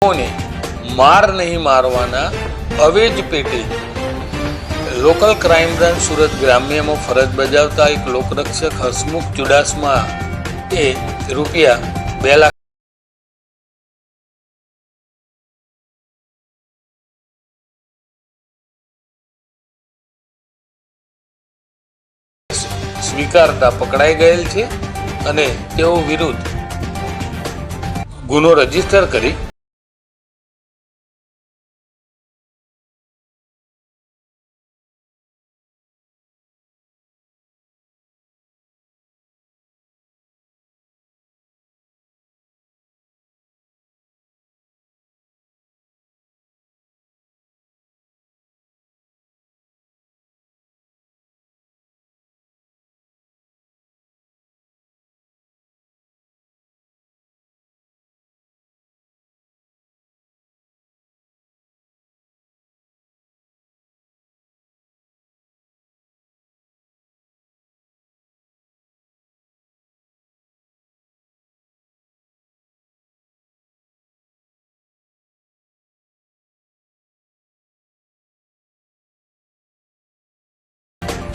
ने मार नहीं मारवाना अवेज पेटे लोकल क्राइम ब्रांच सूरत ग्राम्य में फरज बजावता एक लोकरक्षक हसमुख चुडासमा ए रुपया 2 लाख स्वीकारता पकड़ाई गયેલ છે અને તેઓ વિરુદ્ધ ગુનો રજીસ્ટર કરી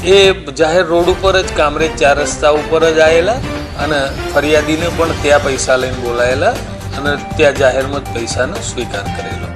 એ જાહેર રોડ ઉપર જ કામરેજ 4 રસ્તા ઉપર જ આવેલા અને ફરિયાદીને પણ ત્યાં પૈસા લઈને બોલાયેલા અને ત્યાં જાહેરમાં જ પૈસાનો સ્વીકાર કરેલો।